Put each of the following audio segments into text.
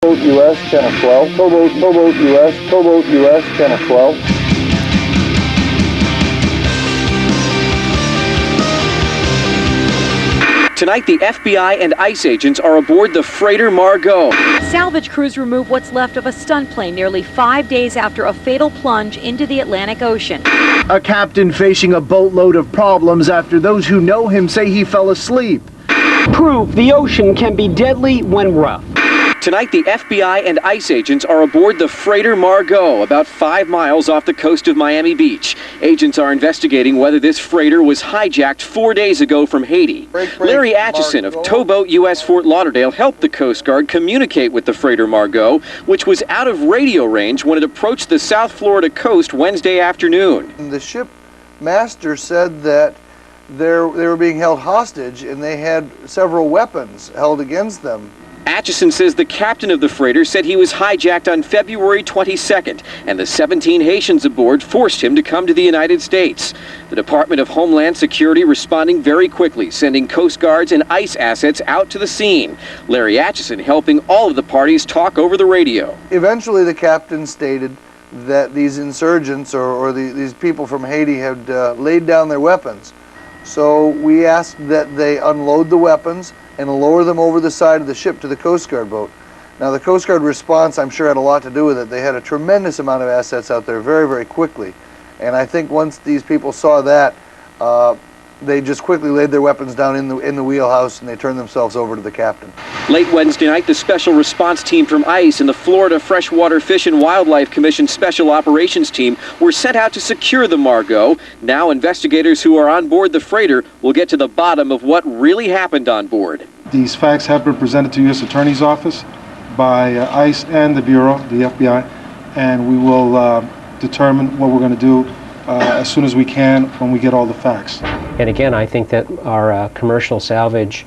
TowBoatU.S 10 of 12. TowBoatU.S, TowBoatU.S 10 of 12. Tonight, the FBI and ICE agents are aboard the freighter Margot. Salvage crews remove what's left of a stunt plane nearly 5 days after a fatal plunge into the Atlantic Ocean. A captain facing a boatload of problems after those who know him say he fell asleep. Proof the ocean can be deadly when rough. Tonight, the FBI and ICE agents are aboard the freighter Margot, about 5 miles off the coast of Miami Beach. Agents are investigating whether this freighter was hijacked 4 days ago from Haiti. Larry Atchison of TowBoatU.S Fort Lauderdale helped the Coast Guard communicate with the freighter Margot, which was out of radio range when it approached the South Florida coast Wednesday afternoon. The ship master said that they were being held hostage and they had several weapons held against them. Atchison says the captain of the freighter said he was hijacked on February 22nd, and the 17 Haitians aboard forced him to come to the United States. The Department of Homeland Security responding very quickly, sending Coast Guards and ICE assets out to the scene. Larry Atchison helping all of the parties talk over the radio. Eventually, the captain stated that these insurgents or these people from Haiti had laid down their weapons. So we asked that they unload the weapons and lower them over the side of the ship to the Coast Guard boat. Now, the Coast Guard response, I'm sure, had a lot to do with it. They had a tremendous amount of assets out there very, very quickly. And I think once these people saw that, they just quickly laid their weapons down in the wheelhouse and they turned themselves over to the captain. Late Wednesday night, the special response team from ICE and the Florida Freshwater Fish and Wildlife Commission Special Operations Team were sent out to secure the Margot. Now investigators who are on board the freighter will get to the bottom of what really happened on board. These facts have been presented to U.S. Attorney's Office by ICE and the Bureau, the FBI, and we will determine what we're going to do as soon as we can when we get all the facts. And again, I think that our commercial salvage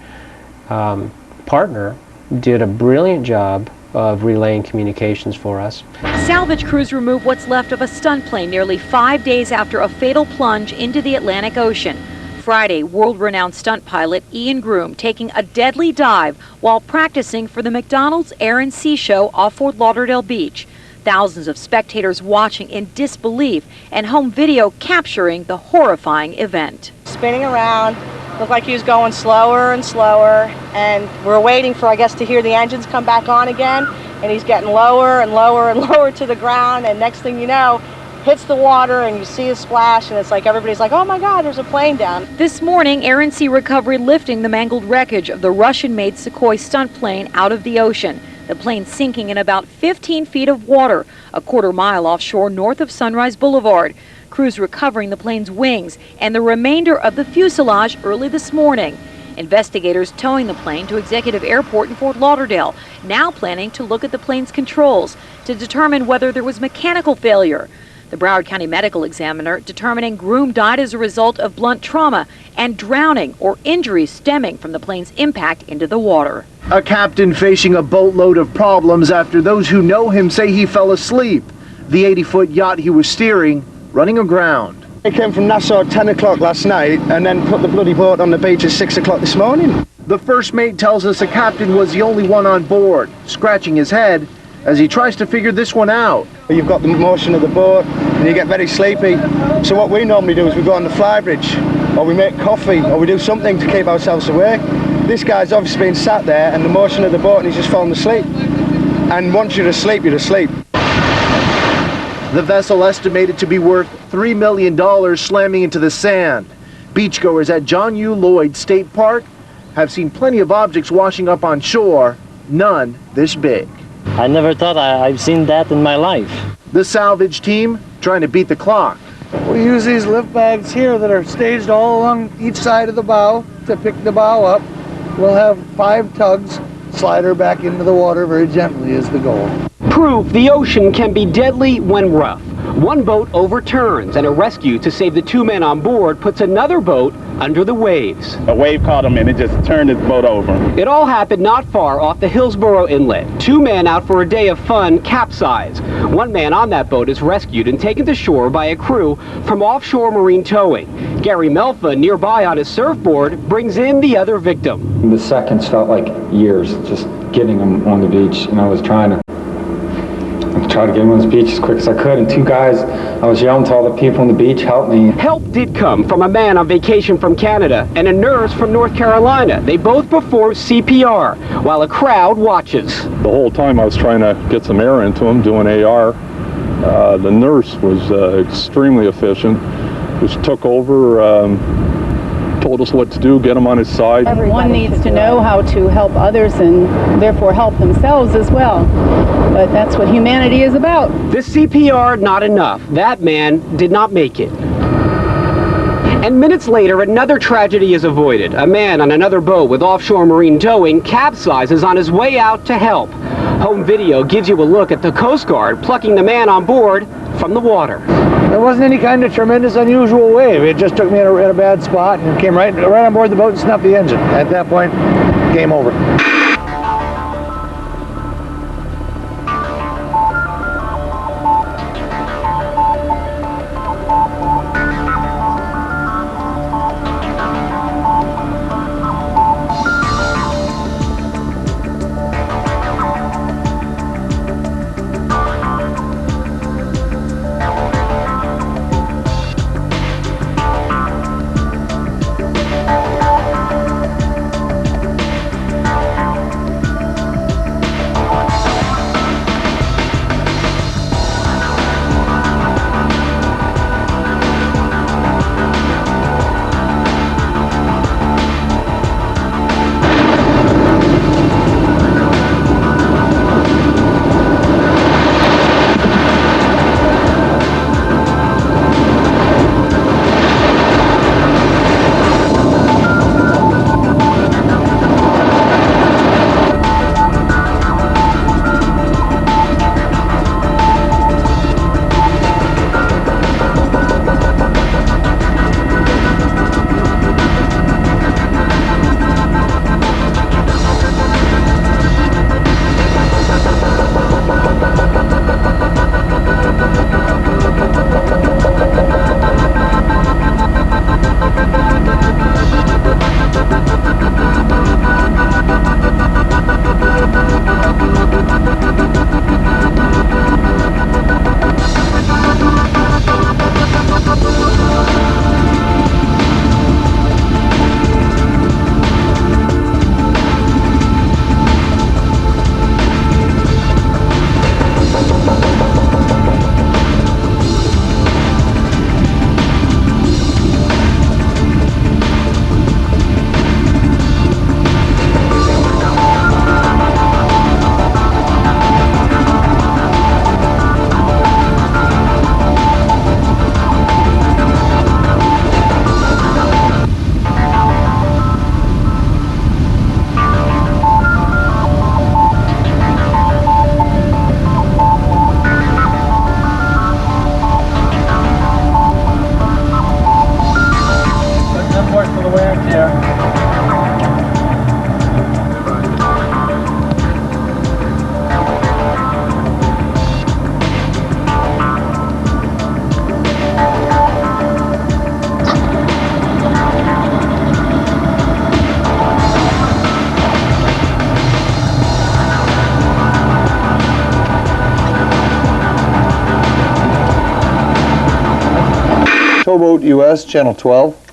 partner did a brilliant job of relaying communications for us. Salvage crews remove what's left of a stunt plane nearly 5 days after a fatal plunge into the Atlantic Ocean. Friday, world-renowned stunt pilot Ian Groom taking a deadly dive while practicing for the McDonald's Air and Sea Show off Fort Lauderdale Beach. Thousands of spectators watching in disbelief and home video capturing the horrifying event. Spinning around, looked like he was going slower and slower, and we're waiting for, I guess, to hear the engines come back on again, and he's getting lower and lower and lower to the ground, and next thing you know, hits the water and you see a splash, and it's like everybody's like, oh my God, there's a plane down. This morning, Air and Sea Recovery lifting the mangled wreckage of the Russian-made Sukhoi stunt plane out of the ocean. The plane sinking in about 15 feet of water, a quarter-mile offshore north of Sunrise Boulevard. Crews recovering the plane's wings and the remainder of the fuselage early this morning. Investigators towing the plane to Executive Airport in Fort Lauderdale, now planning to look at the plane's controls to determine whether there was mechanical failure. The Broward County Medical Examiner determining Groom died as a result of blunt trauma and drowning or injuries stemming from the plane's impact into the water. A captain facing a boatload of problems after those who know him say he fell asleep. The 80-foot yacht he was steering running aground. They came from Nassau at 10 o'clock last night and then put the bloody boat on the beach at 6 o'clock this morning. The first mate tells us the captain was the only one on board, scratching his head as he tries to figure this one out. You've got the motion of the boat and you get very sleepy. So what we normally do is we go on the flybridge, or we make coffee, or we do something to keep ourselves awake. This guy's obviously been sat there and the motion of the boat and he's just fallen asleep. And once you're asleep, you're asleep. The vessel estimated to be worth $3 million slamming into the sand. Beachgoers at John U. Lloyd State Park have seen plenty of objects washing up on shore, none this big. I never thought I've seen that in my life. The salvage team trying to beat the clock. We use these lift bags here that are staged all along each side of the bow to pick the bow up. We'll have 5 tugs slide her back into the water very gently is the goal. Proof the ocean can be deadly when rough. One boat overturns and a rescue to save the 2 men on board puts another boat under the waves. A wave caught him and it just turned his boat over. It all happened not far off the Hillsborough Inlet. 2 men out for a day of fun capsized. 1 man on that boat is rescued and taken to shore by a crew from Offshore Marine Towing. Gary Melfa, nearby on his surfboard, brings in the other victim. The seconds felt like years, just getting them on the beach, and I was trying to get them on the beach as quick as I could. And two guys, I was yelling to all the people on the beach, help me. Help did come from a man on vacation from Canada and a nurse from North Carolina. They both performed CPR while a crowd watches. The whole time I was trying to get some air into him, doing AR. The nurse was extremely efficient. Just took over, told us what to do, get him on his side. Everyone needs to know how to help others and therefore help themselves as well. But that's what humanity is about. The CPR, not enough. That man did not make it. And minutes later, another tragedy is avoided. A man on another boat with offshore marine towing capsizes on his way out to help. Home video gives you a look at the Coast Guard plucking the man on board from the water. There wasn't any kind of tremendous, unusual wave. It just took me at a bad spot and came right on board the boat and snuffed the engine. At that point, game over. TowBoatU.S, Channel 12.